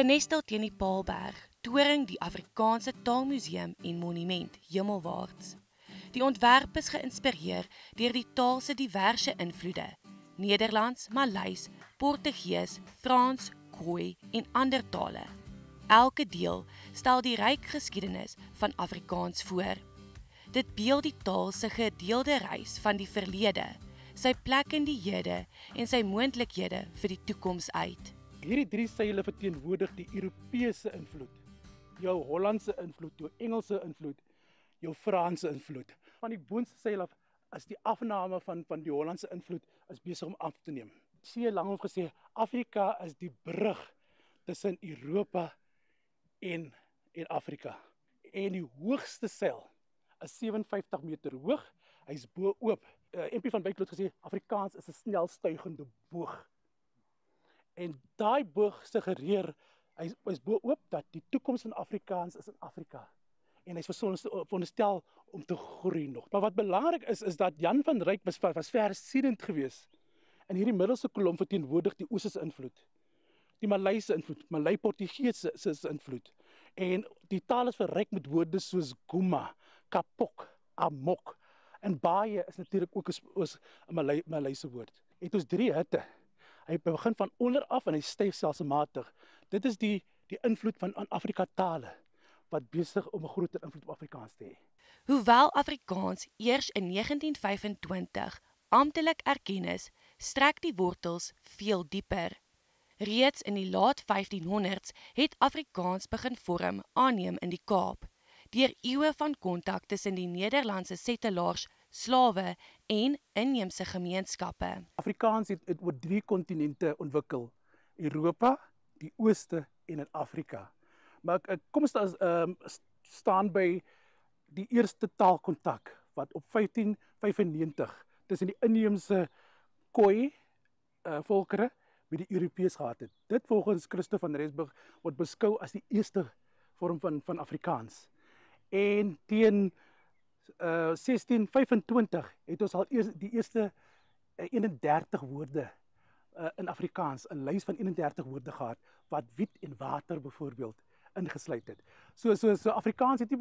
Genesteld teen die Paalberg, toring die Afrikaanse Taalmuseum en Monument hemelwaarts. Die ontwerp is geïnspireer deur die taal se diverse invloede: Nederlands, Maleis, Portugees, Frans, Khoi en ander tale. Elke deel stel die ryk geskiedenis van Afrikaans voor. Dit beeld die taal se gedeelde reis van die verlede, sy plek in die hede en sy moontlikhede vir die toekoms uit. Hierdie drie seile verteenwoordig die Europese invloed, jou Hollandse invloed, jou Engelse invloed, jou Franse invloed. Van die boonste seil af is die afname van die Hollandse invloed is besig om af te neem. C. Langehoff gesê, Afrika is die brug tussen Europa en Afrika. En die hoogste seil is 57 meter hoog, hy is bo-oop. MP van Wyk het gesê, Afrikaans is 'n snelstuigende boog. En daai boog suggereer, hy is bo-oop dat die toekoms van Afrikaans is in Afrika. En hy is veronderstel om te groei nog. Maar wat belangrik is dat Jan van Ryk was versiedend geweest. In hierdie middelste kolom verteenwoordig die Oosterse invloed, die Maleise invloed, Malay-Portugese invloed. En die taal is verryk met woorde soos Guma, Kapok, Amok. En baie is natuurlik ook 'n Maleise woord. Het ons drie hitte. Hy begin van onder af en hy styg stelselmatig. Dit is die invloed van Afrika tale wat besig om 'n groter invloed op Afrikaans te hê. Hoewel Afrikaans eers in 1925 amptelik erken is, strek die wortels veel dieper. Reeds in die laat 1500s het Afrikaans begin vorm aanneem in die Kaap, deur eeue van kontak tussen die Nederlandse settelaars, slawe en inheemse gemeenskappe. Afrikaans het oor 3 kontinente ontwikkel: Europa, die Ooste en in Afrika. Maar kom ons staan by die eerste taalkontak wat op 1595 tussen die inheemse Khoi volkere met die Europeërs gehad het. Dit volgens Christo van Rensburg word beskou as die eerste vorm van Afrikaans. En teen 1625 het ons al die eerste 31 woorde in Afrikaans, 'n lys van 31 woorde gehad, wat wiet en water byvoorbeeld ingesluit het. So Afrikaans het nie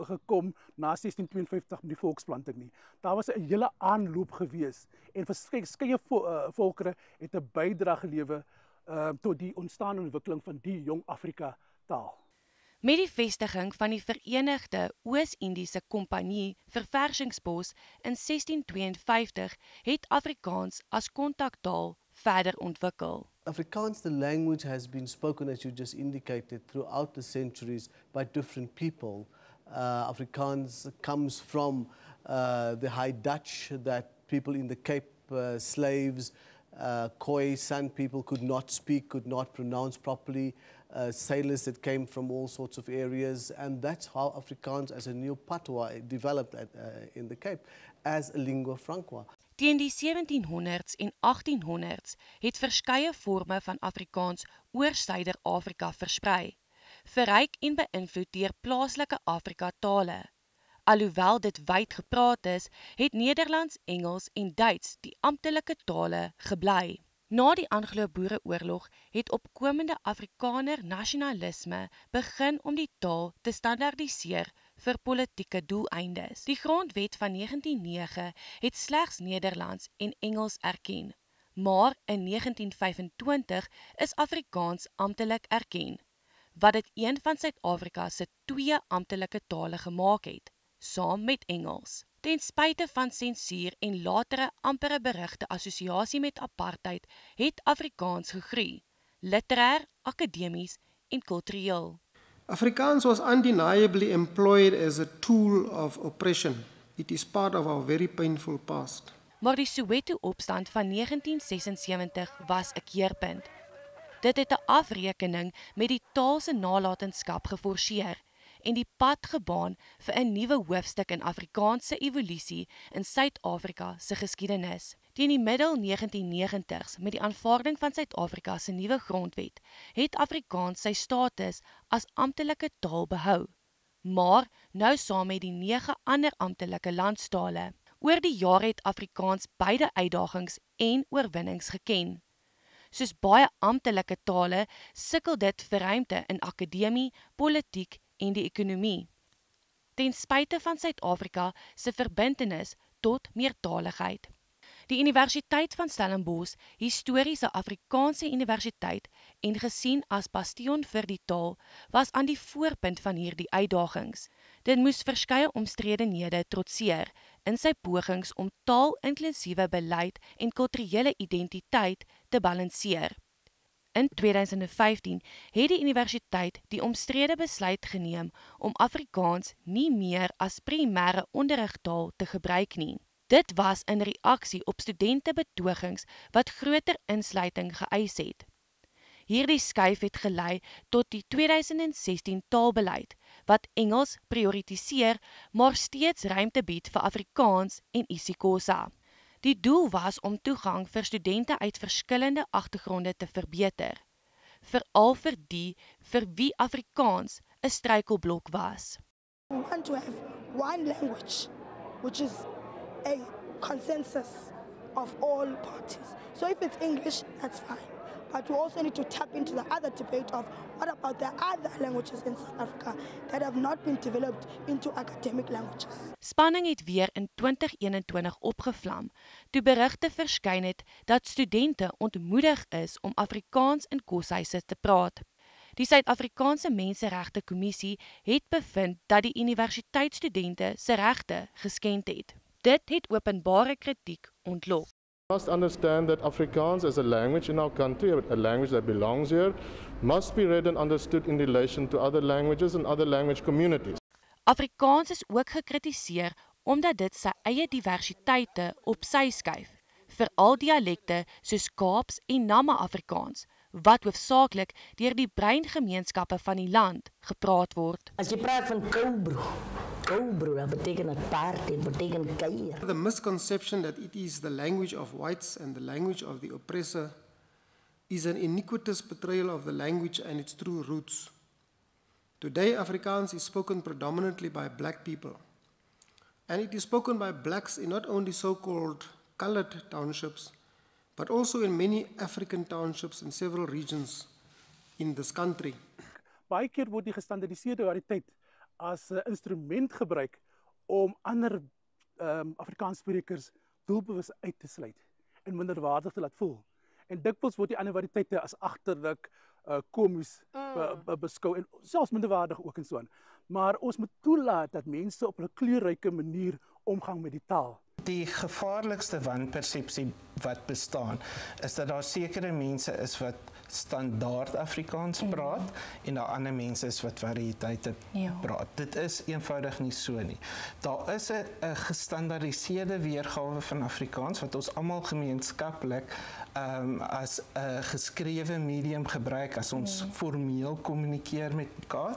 gekom na 1652 met die volksplanting nie. Daar was 'n hele aanloop gewees en verskeie volkere het 'n bydrae gelewer tot die ontstaan en ontwikkeling van die jong Afrika taal. Met die vestiging van die Verenigde Oos-Indiese Kompanie Verversingsbos in 1652 het Afrikaans as kontaktaal verder ontwikkel. Afrikaans, the language, has been spoken, as you just indicated, throughout the centuries by different people. Afrikaans comes from the High Dutch, that people in the Cape, slaves, Khoi, San people could not speak, could not pronounce properly, sailors that came from all sorts of areas, and that's how Afrikaans as a new patois developed in the Cape as a lingua franca. Teen die 1700s en 1800s het verskeie vorme van Afrikaans oor Suider-Afrika versprei, verryk en beïnvloed deur plaaslike Afrika tale. Alhoewel dit wyd gepraat is, het Nederlands, Engels en Duits die amptelike tale gebly. Na die Anglo-Boereoorlog het opkomende Afrikaner nasionalisme begin om die taal te standaardiseer vir politieke doeleindes. Die Grondwet van 1909 het slegs Nederlands en Engels erken, maar in 1925 is Afrikaans amptelik erken, wat dit een van Suid-Afrika se 2 amptelike tale gemaak het, saam met Engels. Ten spyte van sensuur en latere ampere berigte assosiasie met apartheid, het Afrikaans gegroei, literair, akademies en kultureel. Afrikaans was undeniably employed as a tool of oppression. It is part of our very painful past. Maar die Soweto-opstand van 1976 was 'n keerpunt. Dit het 'n afrekening met die taal se nalatenskap geforseer en die pad gebaan vir 'n nuwe hoofstuk in Afrikaanse evolusie in Suid-Afrika se geskiedenis. Teen die middel 1990s, met die aanvaarding van Suid-Afrika se nuwe grondwet, het Afrikaans sy status as amptelike taal behou, maar nou saam met die 9 ander amptelike landstale. Oor die jare het Afrikaans beide uitdagings en oorwinnings geken. Soos baie amptelike tale sukkel dit vir ruimte in akademie, politiek en die ekonomie. Ten spyte van Suid-Afrika se verbintenis tot meertaligheid. Die Universiteit van Stellenbosch, historiese Afrikaanse universiteit en gesien as bastion vir die taal, was aan die voorpunt van hierdie uitdagings. Dit moes verskeie omstredenhede trotseer in sy pogings om taal-inklusiewe beleid en kulturele identiteit te balanseer. In 2015 het die universiteit die omstrede besluit geneem om Afrikaans nie meer as primêre onderrigtaal te gebruik nie. Dit was in reaksie op studentebetogings wat groter insluiting geëis het. Hierdie skuif het gelei tot die 2016 taalbeleid, wat Engels prioritiseer, maar steeds ruimte bied vir Afrikaans en isiXhosa. Die doel was om toegang vir studente uit verskillende agtergronde te verbeter, veral vir die vir wie Afrikaans 'n struikelblok was. We want to have one language, which is a consensus of all parties. So if it's English, that's fine. But we also need to tap into the other debate of what about the other languages in South Africa that have not been developed into academic languages. Spanning het weer in 2021 opgevlam, toe berigte verskyn het dat studente ontmoedig is om Afrikaans in koshuise te praat. Die Suid-Afrikaanse Menseregte Kommissie het bevind dat die universiteitsstudente se regte geskend het. Dit het openbare kritiek ontlok. We must understand that Afrikaans as a language in our country, a language that belongs here, must be read and understood in relation to other languages and other language communities. Afrikaans is ook gekritiseer omdat dit sy eie diversiteite op sy skuif, veral dialekte soos Kaaps en Nama-Afrikaans, wat hoofsaaklik deur die breingemeenskappe van die land gepraat word. As jy praat van koubro, dat beteken het paard, dit beteken keier. The misconception that it is the language of whites and the language of the oppressor is an iniquitous portrayal of the language and its true roots. Today, Afrikaans is spoken predominantly by black people, and it is spoken by blacks in not only so-called colored townships, but also in many African townships in several regions in this country. Baie keer word die gestandardiseerde variëteit as 'n instrument gebruik om ander Afrikaanssprekers doelbewus uit te sluit en minderwaardig te laat voel. En dikwels word die ander variëteite as agterlik, komies beskou en selfs minderwaardig ook en so aan. Maar ons moet toelaat dat mense op 'n kleurryke manier omgang met die taal. Die gevaarlikste wanpersepsie wat bestaan, is dat daar sekere mense is wat standaard Afrikaans praat en daar ander mense is wat variëteite praat. Dit is eenvoudig nie so nie. Daar is 'n gestandardiseerde weergawe van Afrikaans wat ons almal gemeenskaplik as 'n geskrewe medium gebruik as ons formeel kommunikeer met mekaar,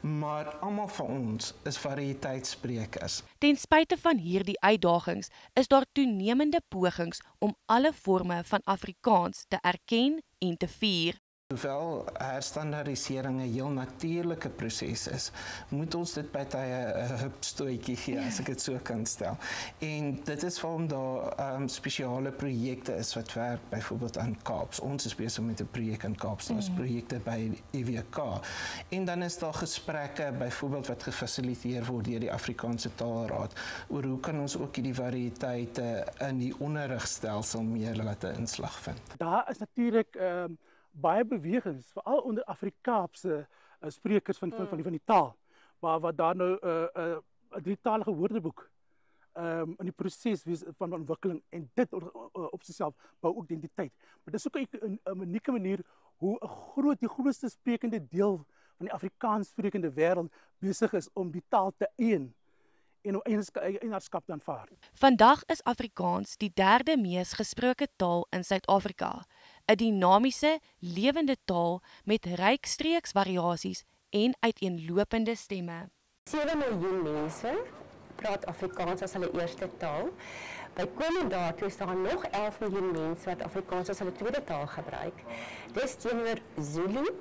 maar almal van ons is variëteitsprekers. Ten spyte van hierdie uitdagings is daar toenemende pogings om alle forme van Afrikaans te erken en te vier. Hoewel herstandardisering 'n heel natuurlike proses is, moet ons dit by tye 'n hupstootjie gee, as ek dit so kan stel. En dit is waarom daar spesiale projekte is wat werk, byvoorbeeld aan Kaaps. Ons is besig met 'n projek in Kaaps, daar is projekte by EWK. En dan is daar gesprekke, byvoorbeeld wat gefasiliteer word deur die Afrikaanse Taalraad, oor hoe kan ons ook hierdie variëteite in die onderrigstelsel meer laat 'n inslag vind. Daar is natuurlik baie bewegings, veral onder Afrikaanse sprekers van die taal, waar daar nou 'n drietalige woordeboek in die proses van ontwikkeling en dit op sigself bou ook identiteit. Maar dit is ook 'n unieke manier hoe die grootste sprekende deel van die Afrikaans sprekende wêreld besig is om die taal te eien en eienaarskap te aanvaar. Vandag is Afrikaans die derde mees gesproke taal in Suid-Afrika, 'n dinamiese, lewende taal met ryk streeksvariasies en uiteenlopende stemme. 7 miljoen mense praat Afrikaans as hulle eerste taal. Bykomend daartoe is daar nog 11 miljoen mense wat Afrikaans as hulle tweede taal gebruik. Dis teenoor Zulu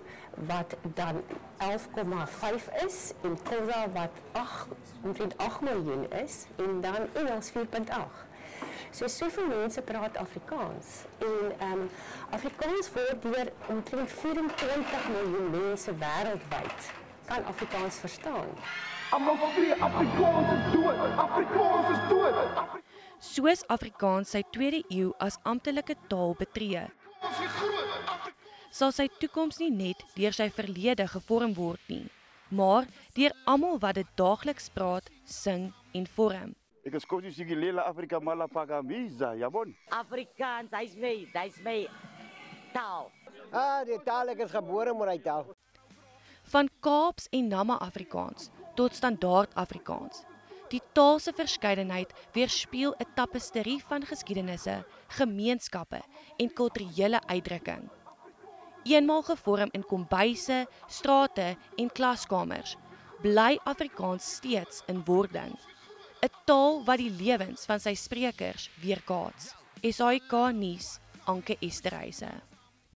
wat dan 11,5 is en Xhosa wat omtrent 8 miljoen is en dan Engels 4,8. So soveel mense praat Afrikaans en Afrikaans word deur omtrent 24 miljoen mense wêreldwyd kan Afrikaans verstaan. Soos Afrikaans sy 2de eeu as amptelike taal betree, sal sy toekoms nie net deur sy verlede gevorm word nie, maar deur almal wat dit daagliks praat, sing en vorm. Ek is kosie sigilela Afrika malapagamiza, jabon. Afrikaans, hy's my taal. Die taal, ek is gebore met die taal. Van Kaaps en Nama Afrikaans tot standaard Afrikaans. Die taalse verskeidenheid weerspieël 'n tapesterie van geskiedenisse, gemeenskappe en kulturele uitdrukking. Eenmaal gevorm in kombuise, strate en klaskamers, bly Afrikaans steeds in wording. 'n Taal wat die lewens van sy sprekers weerkaats. SAK nuus, Anke Esterhuise.